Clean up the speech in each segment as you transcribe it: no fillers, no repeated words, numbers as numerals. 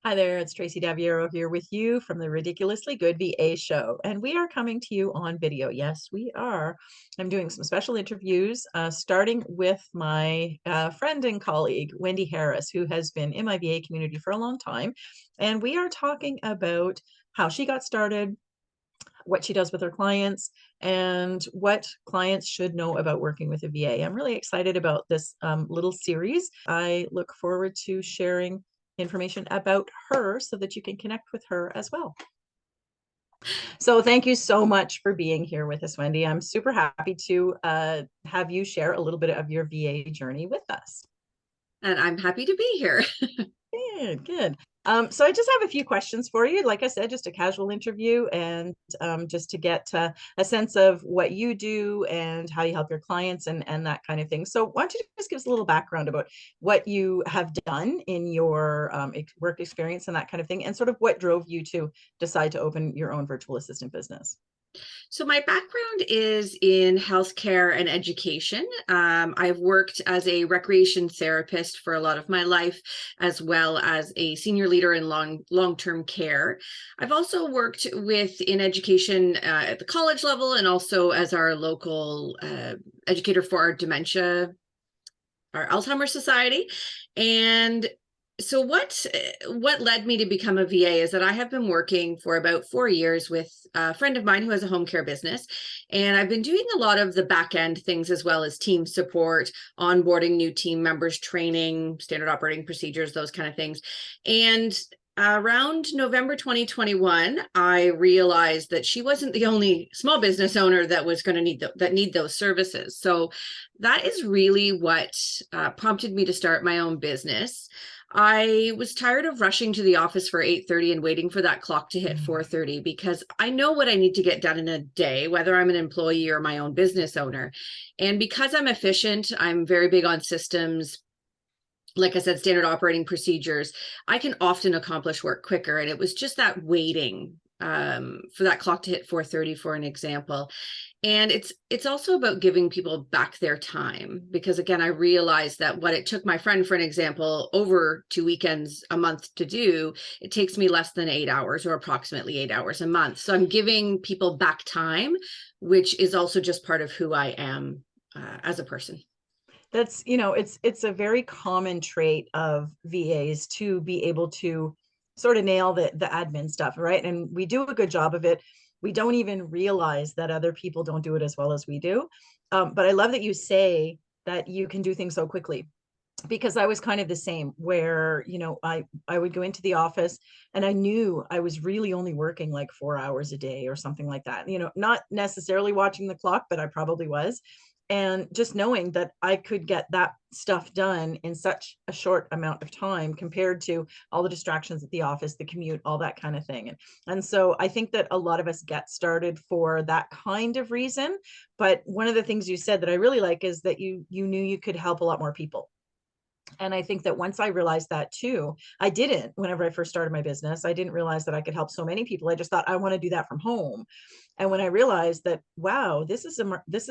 Hi there, it's Tracy Daviero here with you from the Ridiculously Good VA show. And we are coming to you on video. Yes, we are. I'm doing some special interviews, starting with my friend and colleague, Wendy Harris, who has been in my VA community for a long time. And we are talking about how she got started, what she does with her clients, and what clients should know about working with a VA. I'm really excited about this little series. I look forward to sharing information about her so that you can connect with her as well. So thank you so much for being here with us, Wendy. I'm super happy to have you share a little bit of your VA journey with us. And I'm happy to be here. Good, good. So I just have a few questions for you. Like I said, just a casual interview and just to get a sense of what you do and how you help your clients and that kind of thing. So why don't you just give us a little background about what you have done in your work experience and that kind of thing, and sort of what drove you to decide to open your own virtual assistant business? So my background is in healthcare and education. I've worked as a recreation therapist for a lot of my life, as well as a senior leader in long-term care. I've also worked in education at the college level, and also as our local educator for our Alzheimer's Society. And so what led me to become a VA is that I have been working for about 4 years with a friend of mine who has a home care business, and I've been doing a lot of the back end things as well as team support, onboarding new team members, training, standard operating procedures, those kind of things. And around November 2021, I realized that she wasn't the only small business owner that was going to need those services. So that is really what prompted me to start my own business. I was tired of rushing to the office for 8:30 and waiting for that clock to hit 4:30, because I know what I need to get done in a day, whether I'm an employee or my own business owner. And because I'm efficient, I'm very big on systems, like I said, standard operating procedures. I can often accomplish work quicker. And it was just that waiting for that clock to hit 4:30, for an example. And it's also about giving people back their time, because again, I realized that what it took my friend, for an example, over 2 weekends a month to do, it takes me less than 8 hours, or approximately 8 hours a month. So I'm giving people back time, which is also just part of who I am as a person. That's, it's a very common trait of VAs to be able to sort of nail the admin stuff, right? And we do a good job of it. We don't even realize that other people don't do it as well as we do. But I love that you say that you can do things so quickly, because I was kind of the same, where, I would go into the office and I knew I was really only working like 4 hours a day or something like that. Not necessarily watching the clock, but I probably was. And just knowing that I could get that stuff done in such a short amount of time compared to all the distractions at the office, the commute, all that kind of thing. And so I think that a lot of us get started for that kind of reason. But one of the things you said that I really like is that you knew you could help a lot more people. And I think that once I realized that too, I didn't, whenever I first started my business, I didn't realize that I could help so many people. I just thought I want to do that from home. And when I realized that, wow, this is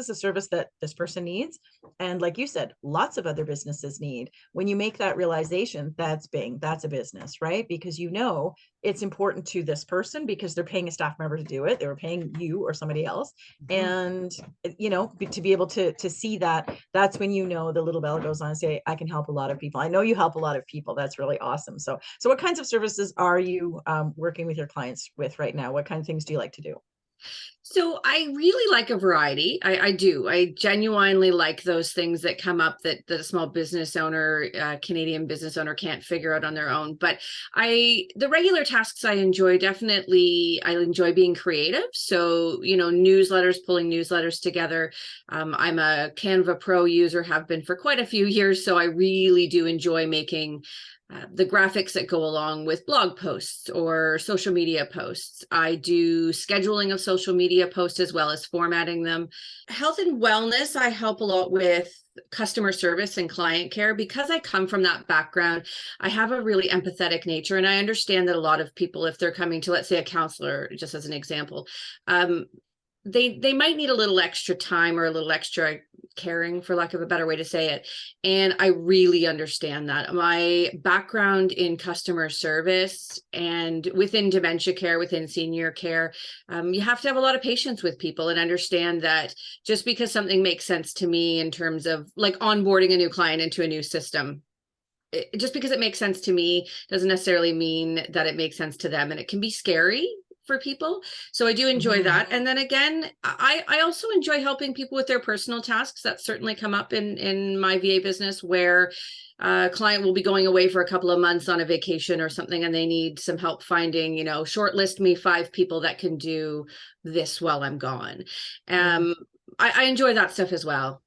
a service that this person needs, and like you said, lots of other businesses need. When you make that realization, that's Bing, that's a business, right? Because it's important to this person because they're paying a staff member to do it. They were paying you or somebody else. Mhm. And to be able to see that, that's when the little bell goes on and say, I can help a lot of people. I know you help a lot of people. That's really awesome. So what kinds of services are you working with your clients with right now? What kind of things do you like to do? So I really like a variety. I do. I genuinely like those things that come up that a small business owner, Canadian business owner, can't figure out on their own. But the regular tasks I enjoy, definitely, I enjoy being creative. So, newsletters, pulling newsletters together. I'm a Canva Pro user, have been for quite a few years. So I really do enjoy making the graphics that go along with blog posts or social media posts. I do scheduling of social media posts as well as formatting them. Health and wellness, I help a lot with customer service and client care. Because I come from that background, I have a really empathetic nature, and I understand that a lot of people, if they're coming to, let's say, a counselor, just as an example, they might need a little extra time or a little extra caring, for lack of a better way to say it. And I really understand that. My background in customer service and within dementia care, within senior care, you have to have a lot of patience with people and understand that just because something makes sense to me in terms of like onboarding a new client into a new system, just because it makes sense to me doesn't necessarily mean that it makes sense to them. And it can be scary for people. So I do enjoy that. And then again, I also enjoy helping people with their personal tasks. That certainly come up in my VA business, where a client will be going away for a couple of months on a vacation or something, and they need some help finding, shortlist me 5 people that can do this while I'm gone. I enjoy that stuff as well.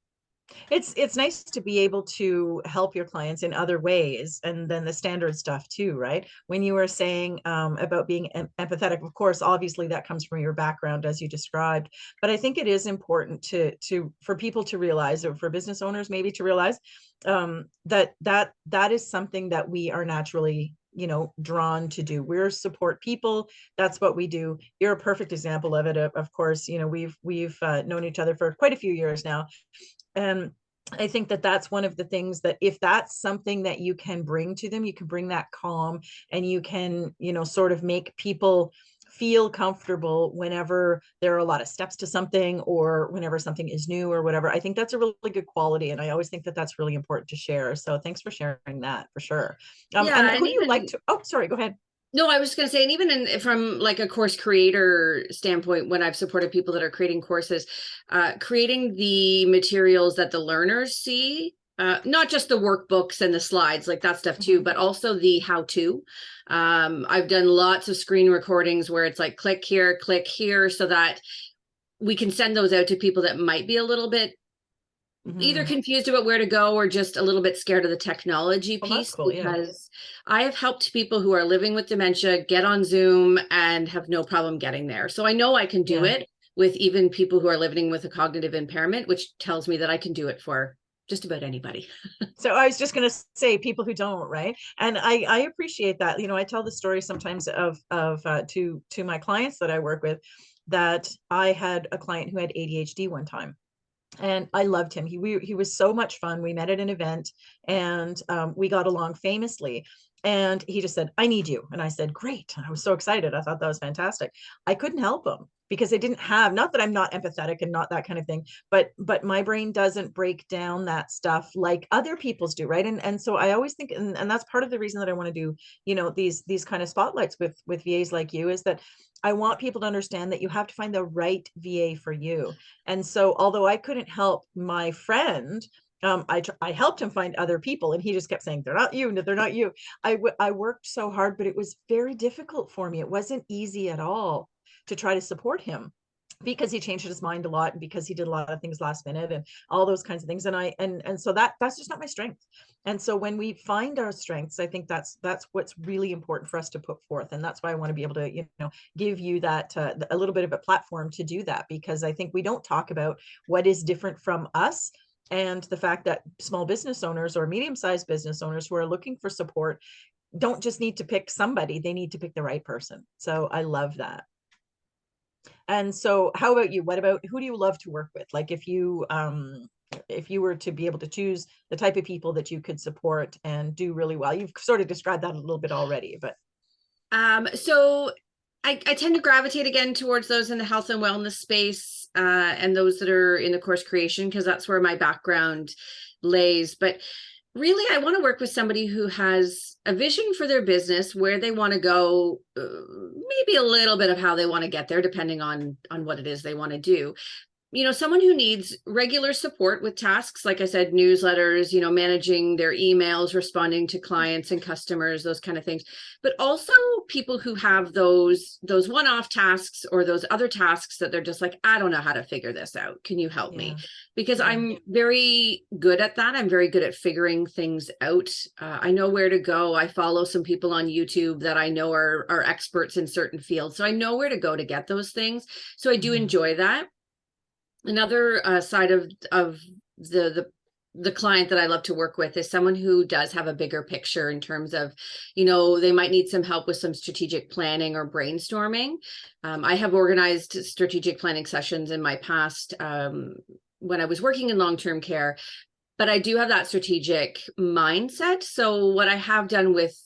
It's nice to be able to help your clients in other ways, and then the standard stuff too, right? When you were saying about being empathetic, of course, obviously that comes from your background as you described, but I think it is important for people to realize, or for business owners maybe to realize, that is something that we are naturally drawn to do. We're support people. That's what we do. You're a perfect example of it. Of course, we've known each other for quite a few years now. And I think that that's one of the things that if that's something that you can bring to them, you can bring that calm, and you can, sort of make people feel comfortable whenever there are a lot of steps to something, or whenever something is new or whatever. I think that's a really good quality. And I always think that that's really important to share. So thanks for sharing that, for sure. And who do you like to, oh, sorry, go ahead. No, I was just going to say, and even from like a course creator standpoint, when I've supported people that are creating courses, creating the materials that the learners see, not just the workbooks and the slides, like that stuff too, but also the how-to. I've done lots of screen recordings where it's like, click here, so that we can send those out to people that might be a little bit either confused about where to go, or just a little bit scared of the technology piece. Cool, because I have helped people who are living with dementia get on Zoom and have no problem getting there. So I know I can do it with even people who are living with a cognitive impairment, which tells me that I can do it for just about anybody. So I was just going to say, people who don't, right? And I appreciate that. I tell the story sometimes of to my clients that I work with, that I had a client who had ADHD one time. And I loved him. He was so much fun. We met at an event, and we got along famously. And he just said, "I need you." And I said, "Great." And I was so excited. I thought that was fantastic. I couldn't help him because I didn't have, not that I'm not empathetic and not that kind of thing, but my brain doesn't break down that stuff like other people's do, right? And so I always think, and that's part of the reason that I want to do, these kind of spotlights with VAs like you, is that I want people to understand that you have to find the right VA for you. And so, although I couldn't help my friend, I helped him find other people, and he just kept saying, "They're not you, they're not you." I worked so hard, but it was very difficult for me. It wasn't easy at all to try to support him, because he changed his mind a lot, and because he did a lot of things last minute and all those kinds of things. And so that's just not my strength. And so when we find our strengths, I think that's what's really important for us to put forth. And that's why I want to be able to, give you that a little bit of a platform to do that, because I think we don't talk about what is different from us, and the fact that small business owners or medium-sized business owners who are looking for support don't just need to pick somebody, they need to pick the right person. So I love that. And so how about you? Who do you love to work with? Like if you were to be able to choose the type of people that you could support and do really well, you've sort of described that a little bit already, but. So I tend to gravitate again towards those in the health and wellness space, and those that are in the course creation, because that's where my background lays. But really, I want to work with somebody who has a vision for their business, where they want to go, maybe a little bit of how they want to get there, depending on what it is they want to do. Someone who needs regular support with tasks, like I said, newsletters, managing their emails, responding to clients and customers, those kind of things. But also people who have those one-off tasks, or those other tasks that they're just like, I don't know how to figure this out. Can you help me? Because I'm very good at that. I'm very good at figuring things out. I know where to go. I follow some people on YouTube that I know are experts in certain fields. So I know where to go to get those things. So I do enjoy that. Another side of the client that I love to work with is someone who does have a bigger picture in terms of, they might need some help with some strategic planning or brainstorming. I have organized strategic planning sessions in my past, when I was working in long-term care, but I do have that strategic mindset. So what I have done with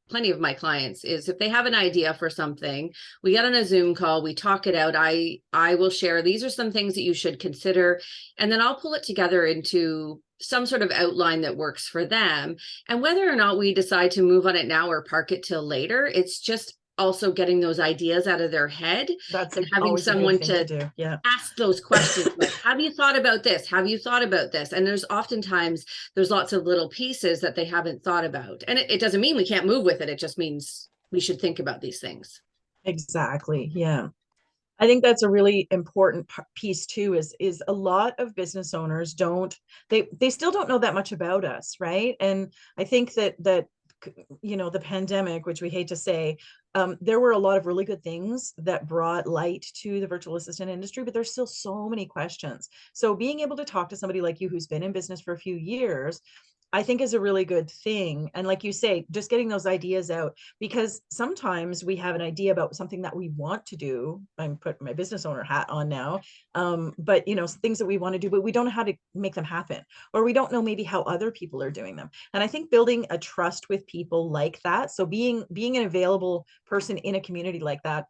plenty of my clients is if they have an idea for something, we get on a Zoom call, we talk it out. I will share, these are some things that you should consider, and then I'll pull it together into some sort of outline that works for them. And whether or not we decide to move on it now or park it till later, it's just also getting those ideas out of their head That's and having always a good someone thing to to do. Yeah. ask those questions like, have you thought about this? Have you thought about this? And there's lots of little pieces that they haven't thought about. And it doesn't mean we can't move with it. It just means we should think about these things. Exactly. Yeah. I think that's a really important piece too, is a lot of business owners they still don't know that much about us, right? And I think that the pandemic, which we hate to say, there were a lot of really good things that brought light to the virtual assistant industry, but there's still so many questions. So being able to talk to somebody like you who's been in business for a few years, I think is a really good thing. And like you say, just getting those ideas out, because sometimes we have an idea about something that we want to do. I'm putting my business owner hat on now. But things that we want to do, but we don't know how to make them happen, or we don't know maybe how other people are doing them. And I think building a trust with people like that. So being an available person in a community like that,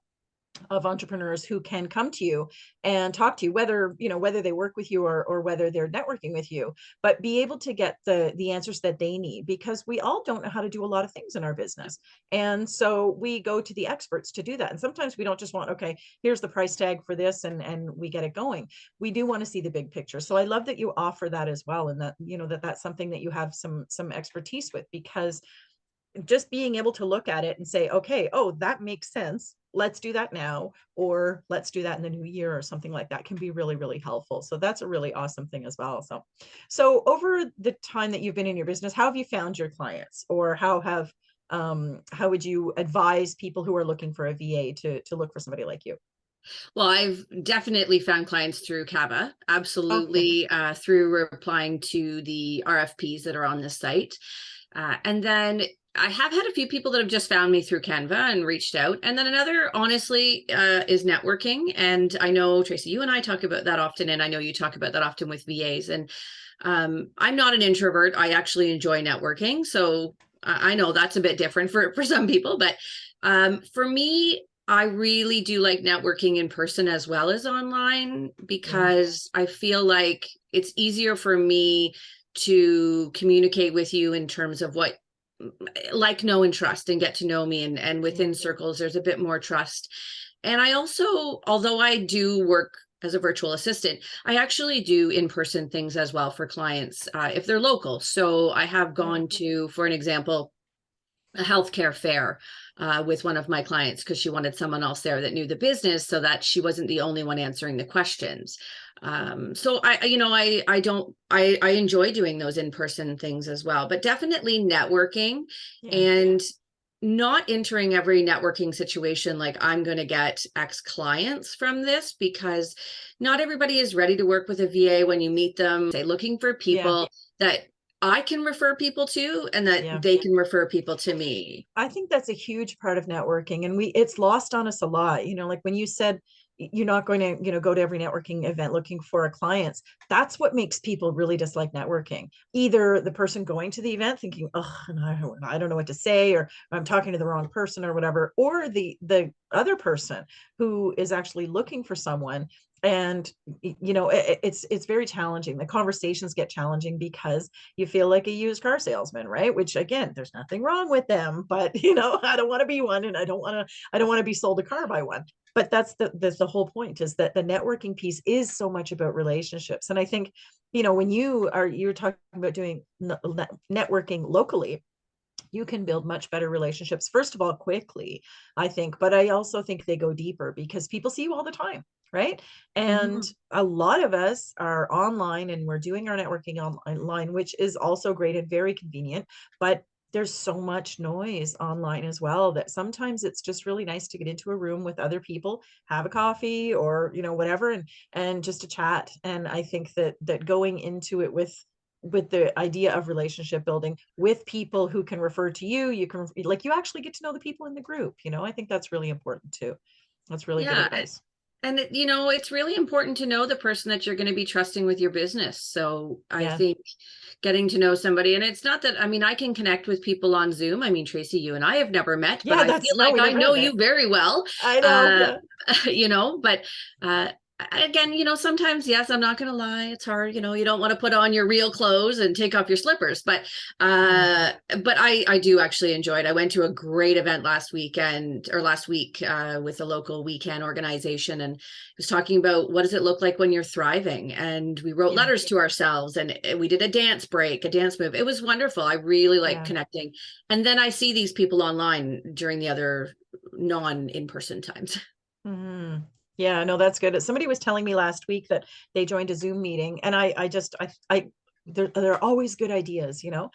of entrepreneurs who can come to you and talk to you, whether they work with you or whether they're networking with you, but be able to get the answers that they need, because we all don't know how to do a lot of things in our business. And so we go to the experts to do that. And sometimes we don't just want, okay, here's the price tag for this, and we get it going. We do want to see the big picture. So I love that you offer that as well, and that that's something that you have some expertise with, because just being able to look at it and say, okay, oh, that makes sense, let's do that now, or let's do that in the new year, or something like that, can be really, really helpful. So that's a really awesome thing as well. So over the time that you've been in your business, how have you found your clients, or how would you advise people who are looking for a VA to look for somebody like you? Well, I've definitely found clients through Kava, Okay. absolutely, through replying to the RFPs that are on the site. And then I have had a few people that have just found me through Canva and reached out. And then another, honestly, is networking. And I know, Tracy, you and I talk about that often, and I know you talk about that often with VAs. And I'm not an introvert. I actually enjoy networking. So I know that's a bit different for some people. But for me, I really do like networking in person as well as online, Yeah. because I feel like it's easier for me to communicate with you in terms of what, like, know and trust, and get to know me, and Yeah. within circles there's a bit more trust. And I also, although I do work as a virtual assistant, I actually do in-person things as well for clients, if they're local. So I have Yeah. gone to, for an example, a healthcare fair with one of my clients, because she wanted someone else there that knew the business, so that she wasn't the only one answering the questions. So I enjoy doing those in-person things as well, but definitely networking, Yeah. and not entering every networking situation like I'm going to get X clients from this, because not everybody is ready to work with a VA when you meet them. They're looking for Yeah. people that I can refer people to, and that Yeah. they can refer people to me. I think that's a huge part of networking, and it's lost on us a lot. Like when you said you're not going to, go to every networking event looking for a clients. That's what makes people really dislike networking. Either the person going to the event thinking, oh, I don't know what to say, or I'm talking to the wrong person, or whatever, or the other person who is actually looking for someone. And it's very challenging. The conversations get challenging because you feel like a used car salesman, right? Which, again, there's nothing wrong with them, but I don't want to be one, and I don't want to be sold a car by one. But that's the whole point, is that the networking piece is so much about relationships. And I think, when you're talking about doing networking locally, you can build much better relationships, first of all, quickly, I think, but I also think they go deeper because people see you all the time, right? And Mhm. a lot of us are online, and we're doing our networking online, which is also great and very convenient, but there's so much noise online as well, that sometimes it's just really nice to get into a room with other people, have a coffee, or whatever, and just to chat. And I think that going into it with the idea of relationship building with people who can refer to you, you actually get to know the people in the group. I think that's really important too. That's really good Yeah, advice. And it's really important to know the person that you're going to be trusting with your business. So I Yeah. think getting to know somebody, and it's not that, I mean, I can connect with people on Zoom. I mean, Tracy, you and I have never met, but Yeah, I feel no, like we I never know have met. you very well. I know. Uh, Yeah. but uh, again, sometimes, yes, I'm not going to lie, it's hard. You don't want to put on your real clothes and take off your slippers, Yeah. I do actually enjoy it. I went to a great event last weekend or last week with a local weekend organization, and was talking about what does it look like when you're thriving. And we wrote Yeah. letters to ourselves, and we did a dance break, a dance move. It was wonderful. I really like Yeah. connecting. And then I see these people online during the other non in-person times. Hmm. Yeah, no, that's good. Somebody was telling me last week that they joined a Zoom meeting, and they're always good ideas, you know.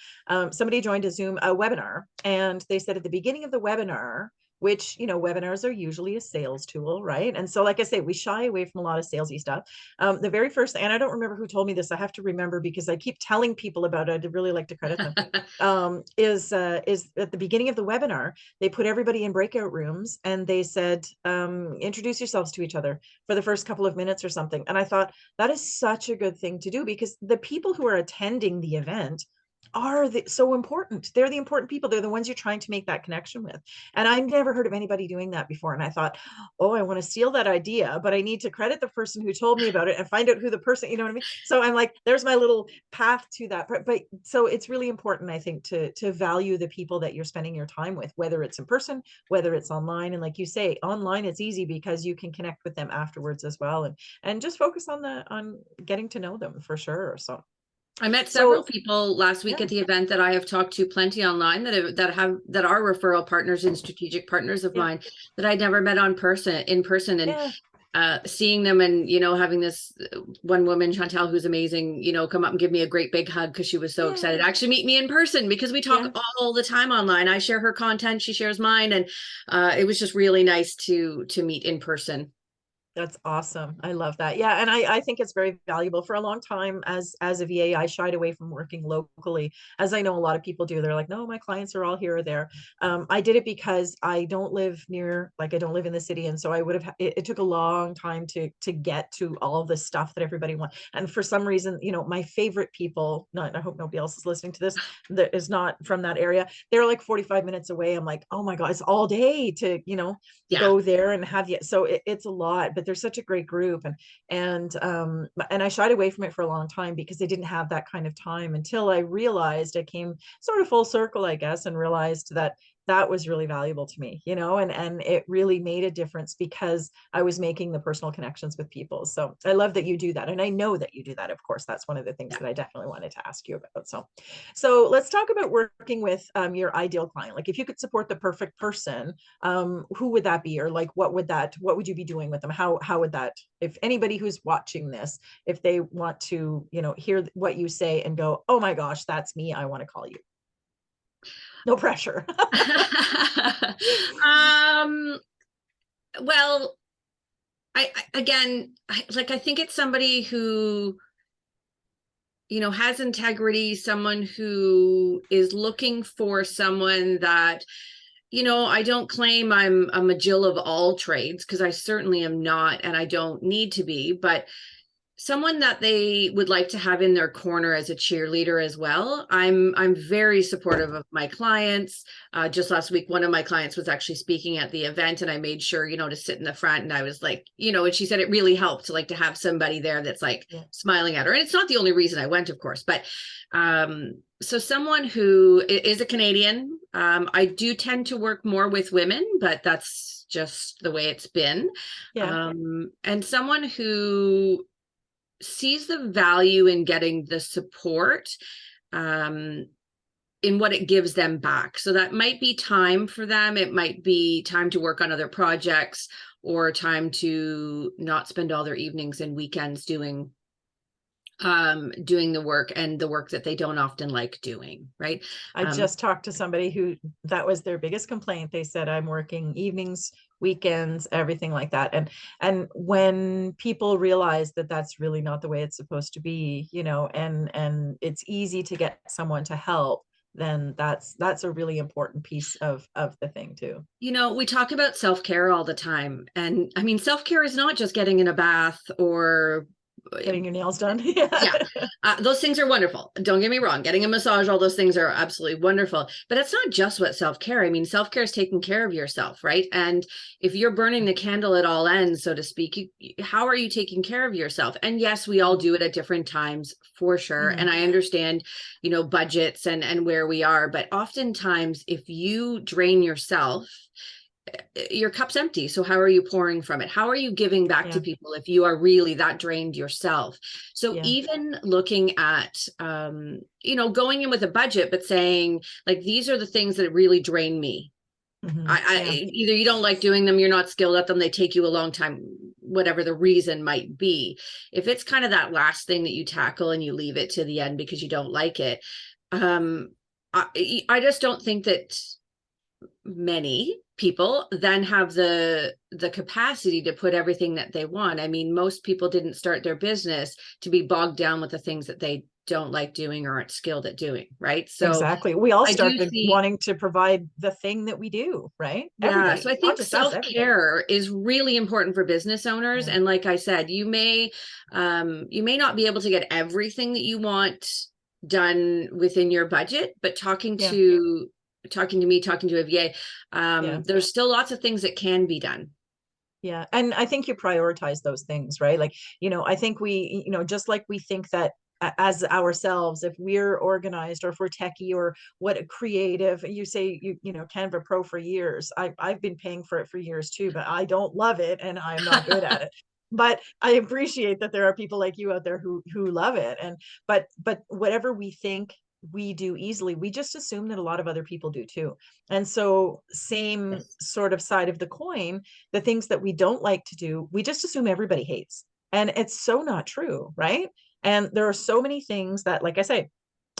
Somebody joined a webinar, and they said at the beginning of the webinar, which, you know, webinars are usually a sales tool, right? And so, like I say, we shy away from a lot of salesy stuff. The very first, and I don't remember who told me this. I have to remember because I keep telling people about it. I'd really like to credit them. Is at the beginning of the webinar, they put everybody in breakout rooms and they said, introduce yourselves to each other for the first couple of minutes or something. And I thought that is such a good thing to do, because the people who are attending the event are so important. They're the important people. They're the ones you're trying to make that connection with. And I never heard of anybody doing that before. And I thought, oh, I want to steal that idea, but I need to credit the person who told me about it and find out who the person, you know what I mean? So I'm like, there's my little path to that. But so it's really important, I think, to value the people that you're spending your time with, whether it's in person, whether it's online. And like you say, online, it's easy because you can connect with them afterwards as well. And just focus on getting to know them for sure. I met several So people last week yeah, at the event that I have talked to plenty online that are referral partners and strategic partners of yeah, mine that I'd never met in person, and yeah, seeing them, and having this one woman, Chantel, who's amazing, come up and give me a great big hug because she was so excited yeah, to actually meet me in person, because we talk yeah. all the time online. I share her content, she shares mine, and it was just really nice to meet in person. That's awesome. I love that. Yeah. And I think it's very valuable. For a long time as a VA, I shied away from working locally, as I know a lot of people do. They're like, no, my clients are all here or there. I did it because I don't live I don't live in the city. And so I would have, it took a long time to get to all of the stuff that everybody wants. And for some reason, you know, my favorite people, not, I hope nobody else is listening to this, that is not from that area. They're like 45 minutes away. I'm like, oh my God, it's all day to, you know, Yeah. go there and have you. So it's a lot, but they're such a great group. And I shied away from it for a long time because I didn't have that kind of time, until I realized, I came sort of full circle, I guess, and realized that that was really valuable to me, you know, and it really made a difference because I was making the personal connections with people. So I love that you do that. And I know that you do that. Of course, that's one of the things Yeah. that I definitely wanted to ask you about. So let's talk about working with your ideal client. Like if you could support the perfect person, who would that be? Or like, what would you be doing with them? How would that, if anybody who's watching this, if they want to, you know, hear what you say and go, oh my gosh, that's me, I want to call you. No pressure. um well, again, I think it's somebody who has integrity, someone who is looking for someone that, I don't claim I'm a Jill of all trades, because I certainly am not, and I don't need to be, but someone that they would like to have in their corner as a cheerleader as well. I'm very supportive of my clients. Just last week, one of my clients was actually speaking at the event, and I made sure, to sit in the front. And I was like, and she said it really helped, like, to have somebody there that's like Yeah. smiling at her. And it's not the only reason I went, of course, but so someone who is a Canadian. I do tend to work more with women, but that's just the way it's been. Yeah. And someone who sees the value in getting the support um, in what it gives them back. So that might be time for them. It might be time to work on other projects, or time to not spend all their evenings and weekends doing the work, and the work that they don't often like doing, right? I just talked to somebody who that was their biggest complaint. They said, I'm working evenings, weekends, everything like that. And when people realize that that's really not the way it's supposed to be, you know, and it's easy to get someone to help, then that's a really important piece of the thing too. You know, we talk about self-care all the time. And I mean, self-care is not just getting in a bath or Getting your nails done. yeah, those things are wonderful. Don't get me wrong. Getting a massage, all those things are absolutely wonderful. But it's not just what self-care. I mean, self-care is taking care of yourself, right? And if you're burning the candle at all ends, so to speak, how are you taking care of yourself? And yes, we all do it at different times for sure. Mm-hmm. And I understand, you know, budgets and where we are. But oftentimes, if you drain yourself, your cup's empty. So how are you pouring from it? How are you giving back to people if you are really that drained yourself? So even looking at, you know, going in with a budget, but saying like, these are the things that really drain me. Either you don't like doing them, you're not skilled at them, they take you a long time, whatever the reason might be. If it's kind of that last thing that you tackle and you leave it to the end because you don't like it, I just don't think that many people then have the capacity to put everything that they want. I mean, most people didn't start their business to be bogged down with the things that they don't like doing or aren't skilled at doing, right? So exactly, we all started wanting to provide the thing that we do, right? Yeah, everybody, so I think self-care is really important for business owners. And like I said, you may not be able to get everything that you want done within your budget, but talking to me, talking to a VA, there's still lots of things that can be done. Yeah. And I think you prioritize those things, right? Like, you know, I think we, you know, just like we think that as ourselves, if we're organized or if we're techie or what creative, you say, you know, Canva Pro for years. I've been paying for it for years too, but I don't love it and I'm not good at it. But I appreciate that there are people like you out there who love it. And but whatever we think we do easily, we just assume that a lot of other people do too. And so same sort of side of the coin, the things that we don't like to do, we just assume everybody hates. And it's so not true, right? And there are so many things that, like I say,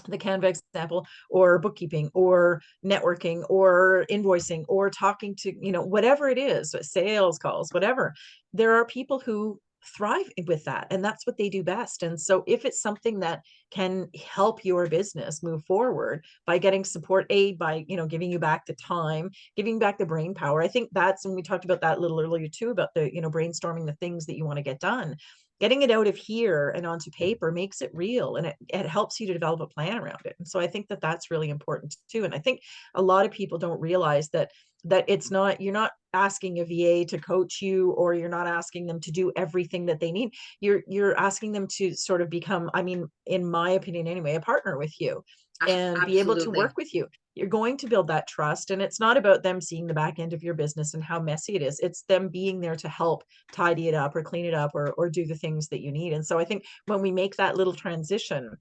the Canva example, or bookkeeping, or networking, or invoicing, or talking to, you know, whatever it is, sales calls, whatever. There are people who thrive with that, and that's what they do best. And so if it's something that can help your business move forward by getting support, by, you know, giving you back the time, giving back the brain power. I think that's, and we talked about that a little earlier too, about the, you know, brainstorming the things that you want to get done. Getting it out of here and onto paper makes it real, and it helps you to develop a plan around it. And so I think that that's really important too. And I think a lot of people don't realize that it's not, you're not asking a VA to coach you, or you're not asking them to do everything that they need. You're asking them to sort of become, I mean, in my opinion anyway, a partner with you and be able to work with you. You're going to build that trust. And it's not about them seeing the back end of your business and how messy it is. It's them being there to help tidy it up or clean it up, or do the things that you need. And so I think when we make that little transition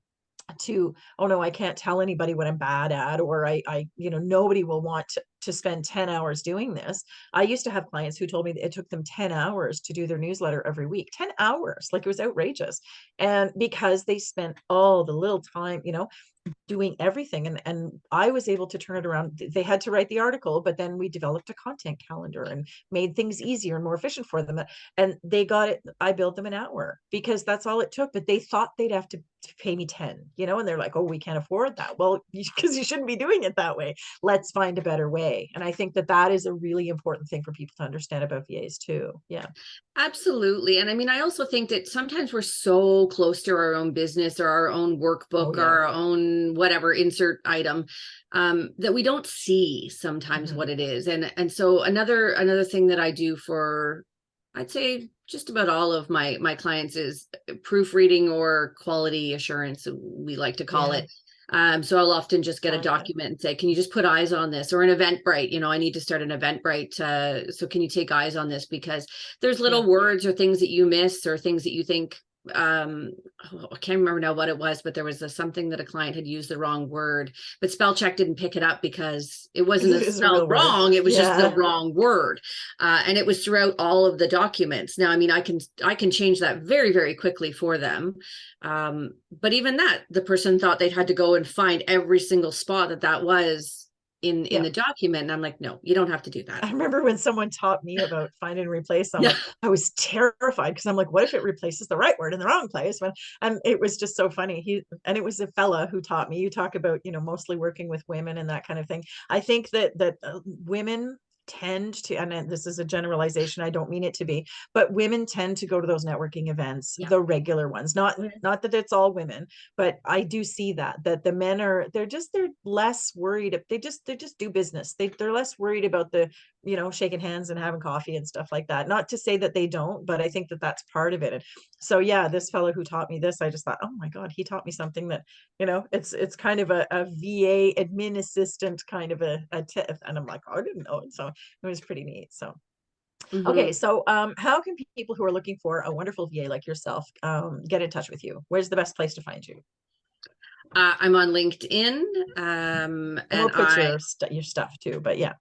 to, oh no, I can't tell anybody what I'm bad at, or I you know, nobody will want to spend 10 hours doing this. I used to have clients who told me that it took them 10 hours to do their newsletter every week. 10 hours, like it was outrageous. And because they spent all the little time, you know, doing everything, and I was able to turn it around. They had to write the article, but then we developed a content calendar and made things easier and more efficient for them, and they got it. I billed them an hour because that's all it took, but they thought they'd have to pay me 10, you know, and they're like, oh, we can't afford that. Well, because you shouldn't be doing it that way. Let's find a better way. And I think that that is a really important thing for people to understand about VAs too. Yeah. Absolutely. And I mean, I also think that sometimes we're so close to our own business or our own workbook or our own whatever insert item, that we don't see sometimes what it is. And so another thing that I do for, I'd say, just about all of my clients is proofreading or quality assurance, we like to call it. So I'll often just get a document and say, can you just put eyes on this? Or an Eventbrite, you know, I need to start an Eventbrite. So can you take eyes on this? Because there's little words or things that you miss, or things that you think, I can't remember now what it was, but there was something that a client had used the wrong word, but spell check didn't pick it up because it wasn't spelled wrong. It was just the wrong word. And it was throughout all of the documents. Now, I mean, I can change that very, very quickly for them. But even that, the person thought they'd had to go and find every single spot that was in the document. And I'm like, no, you don't have to do that. I remember when someone taught me about find and replace, I'm Yeah. like, I was terrified because I'm like, what if it replaces the right word in the wrong place? And it was just so funny. And it was a fella who taught me. You talk about, mostly working with women and that kind of thing. I think that women tend to, and this is a generalization, I don't mean it to be, but women tend to go to those networking events, Yeah. the regular ones, not that it's all women, but I do see that the men they're less worried. They just do business. They're less worried about the, shaking hands and having coffee and stuff like that. Not to say that they don't, but I think that that's part of it. And so, yeah, this fellow who taught me this, I just thought, oh my God, he taught me something that, it's kind of a VA admin assistant kind of a tip. And I'm like, oh, I didn't know it. So it was pretty neat. So, okay. So, how can people who are looking for a wonderful VA like yourself, get in touch with you? Where's the best place to find you? I'm on LinkedIn, And and we'll put your stuff too, but yeah.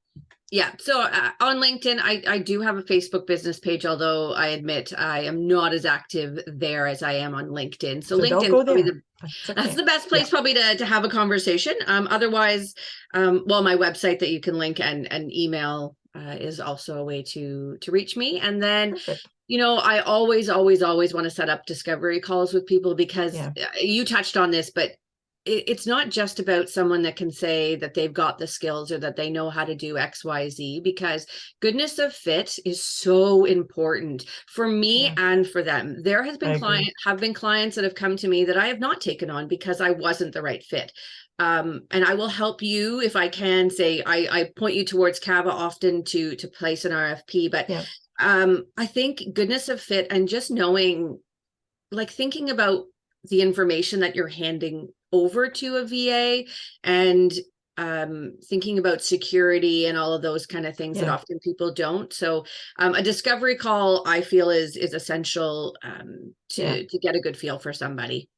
Yeah. So on LinkedIn, I do have a Facebook business page, although I admit I am not as active there as I am on LinkedIn. So Don't LinkedIn go is probably there. that's the best place probably to have a conversation. Otherwise, well, my website that you can link and email is also a way to reach me. And then, Perfect. I always want to set up discovery calls with people because you touched on this, but it's not just about someone that can say that they've got the skills or that they know how to do XYZ, because goodness of fit is so important for me and for them. There have been clients that have come to me that I have not taken on because I wasn't the right fit. And I will help you if I can. Say I point you towards Cava often to place an RFP, but I think goodness of fit and just knowing, like thinking about the information that you're handing over to a VA and thinking about security and all of those kind of things that often people don't. So a discovery call, I feel, is essential to get a good feel for somebody.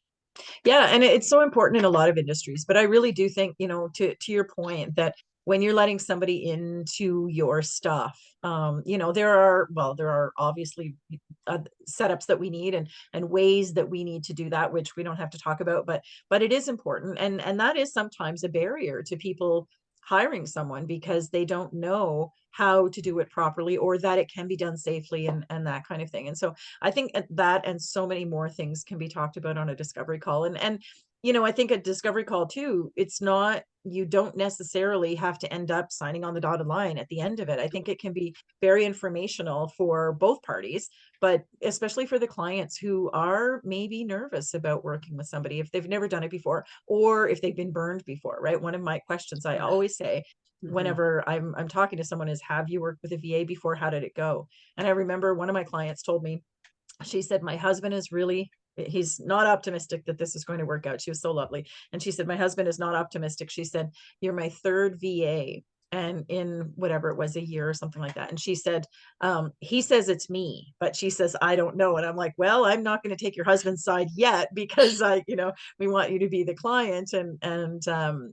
Yeah, and it's so important in a lot of industries, but I really do think, to your point, that when you're letting somebody into your stuff, there are obviously setups that we need and ways that we need to do that, which we don't have to talk about, but it is important, and that is sometimes a barrier to people hiring someone because they don't know how to do it properly or that it can be done safely and that kind of thing. And so I think that and so many more things can be talked about on a discovery call. And I think a discovery call too, it's not, you don't necessarily have to end up signing on the dotted line at the end of it. I think it can be very informational for both parties, but especially for the clients who are maybe nervous about working with somebody if they've never done it before or if they've been burned before, right? One of my questions I always say whenever I'm talking to someone is, have you worked with a VA before? How did it go? And I remember one of my clients told me, she said, my husband is he's not optimistic that this is going to work out. She was so lovely. And she said, my husband is not optimistic. She said, you're my third VA. And in whatever it was, a year or something like that. And she said, he says it's me, but she says, I don't know. And I'm like, well, I'm not going to take your husband's side yet because we want you to be the client.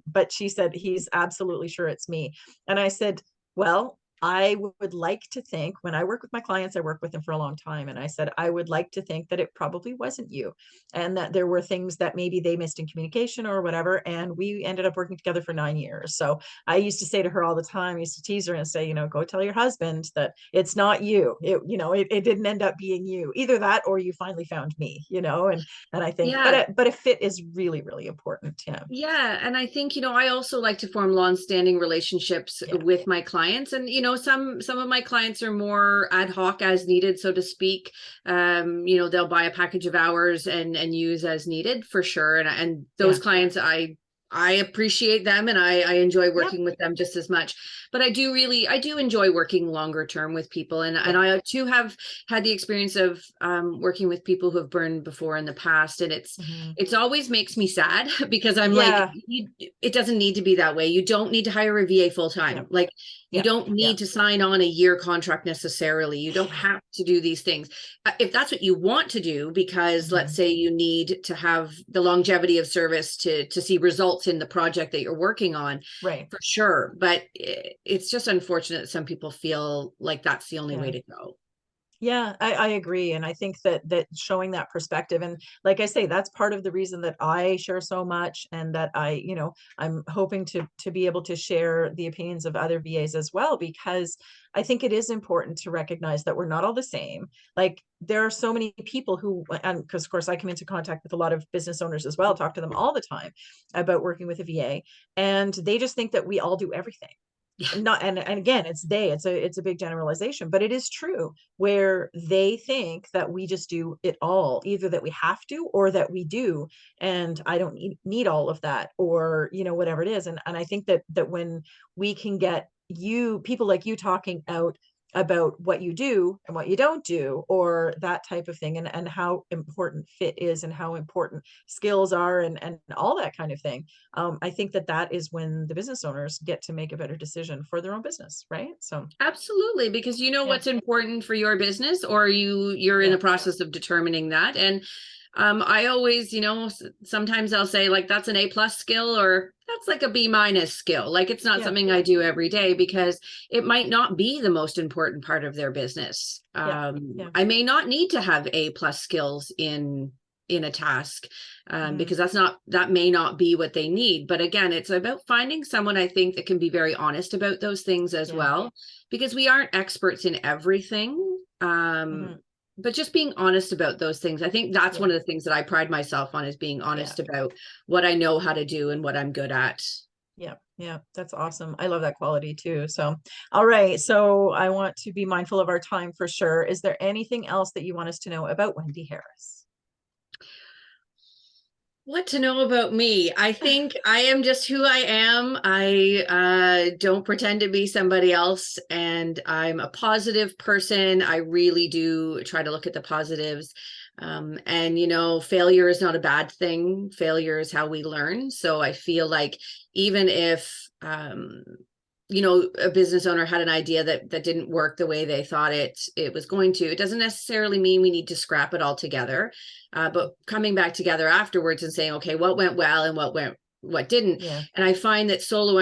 But she said, he's absolutely sure it's me. And I said, well, I would like to think when I work with my clients, I work with them for a long time. And I said, I would like to think that it probably wasn't you and that there were things that maybe they missed in communication or whatever. And we ended up working together for 9 years. So I used to say to her all the time, I used to tease her and say, go tell your husband that it's not you. It didn't end up being you, either that or you finally found me, and I think, but a fit is really, really important. Yeah. Yeah. And I think, I also like to form long-standing relationships with my clients. And, some of my clients are more ad hoc as needed, so to speak. They'll buy a package of hours and use as needed for sure. And those clients, I appreciate them and I enjoy working with them just as much. But I do enjoy working longer term with people. And I too have had the experience of working with people who have burned before in the past. And it's always makes me sad because I'm like, it doesn't need to be that way. You don't need to hire a VA full time. Like you don't need to sign on a year contract necessarily. You don't have to do these things. If that's what you want to do, because let's say you need to have the longevity of service to see results in the project that you're working on, right? For sure. But it's just unfortunate that some people feel like that's the only way to go. Yeah, I agree. And I think that showing that perspective, and like I say, that's part of the reason that I share so much, and that I'm hoping to be able to share the opinions of other VAs as well, because I think it is important to recognize that we're not all the same. Like there are so many people who, and because of course I come into contact with a lot of business owners as well, talk to them all the time about working with a VA, and they just think that we all do everything. Yeah. Not, and again, it's a big generalization, but it is true, where they think that we just do it all, either that we have to or that we do, and I don't need all of that, or whatever it is. And I think that when we can get people like you talking out about what you do and what you don't do, or that type of thing, and how important fit is, and how important skills are, and all that kind of thing, I think that is when the business owners get to make a better decision for their own business, right? So Absolutely, because you know yeah, what's important for your business, or you're in yeah, the process of determining that. And I always, sometimes I'll say like that's an A+ skill, or that's like a B- skill. Like it's not yeah, something I do every day, because it might not be the most important part of their business. yeah, yeah. I may not need to have A+ skills in a task, Mhm. because that may not be what they need. But again, it's about finding someone, I think, that can be very honest about those things as Yeah. well, because we aren't experts in everything. Mhm. But just being honest about those things, I think that's Yeah. one of the things that I pride myself on, is being Yeah. honest about what I know how to do and what I'm good at. Yeah. Yeah. That's awesome. I love that quality too. So, all right. So I want to be mindful of our time for sure. Is there anything else that you want us to know about Wendy Harris? What to know about me? I think I am just who I am. I don't pretend to be somebody else, and I'm a positive person. I really do try to look at the positives. And failure is not a bad thing. Failure is how we learn. So I feel like even if a business owner had an idea that didn't work the way they thought it was going to, it doesn't necessarily mean we need to scrap it all together. But coming back together afterwards and saying, okay, what went well and what didn't. Yeah. And I find that solo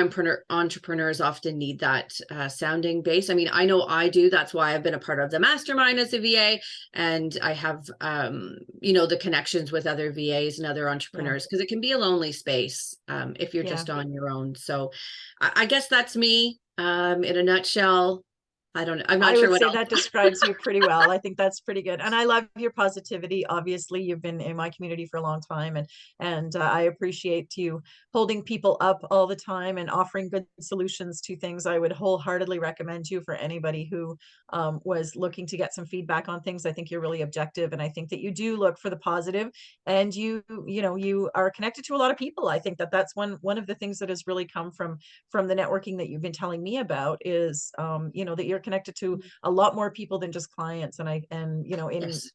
entrepreneurs often need that sounding base. I mean, I know I do. That's why I've been a part of the mastermind as a VA, and I have the connections with other VAs and other Yeah. entrepreneurs, because it can be a lonely space if you're Yeah. just on your own. So I guess that's me in a nutshell. I don't know. I'm not I sure would what say else. that describes you pretty well. I think that's pretty good. And I love your positivity. Obviously, you've been in my community for a long time, and I appreciate you holding people up all the time and offering good solutions to things. I would wholeheartedly recommend you for anybody who was looking to get some feedback on things. I think you're really objective, and I think that you do look for the positive, and you are connected to a lot of people. I think that's one of the things that has really come from the networking that you've been telling me about, is that you're connected to a lot more people than just clients, and Yes.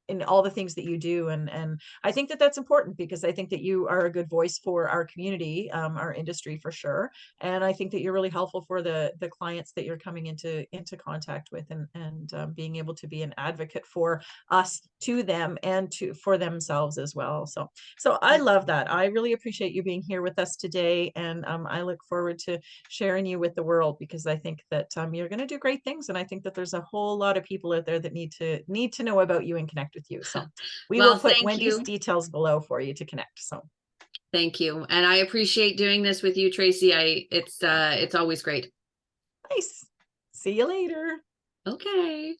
in all the things that you do, and I think that's important, because I think that you are a good voice for our community, our industry for sure, and I think that you're really helpful for the clients that you're coming into contact with, and being able to be an advocate for us, to them, and to for themselves as well. So I love that. I really appreciate you being here with us today, and I look forward to sharing you with the world, because I think that you're going to do great things, and I think that there's a whole lot of people out there that need to know about you and connect with you. So we will Well, put thank Wendy's you. details below for you to connect. So Thank you. And I appreciate doing this with you, Tracy. It's always great. nice. See you later. Okay.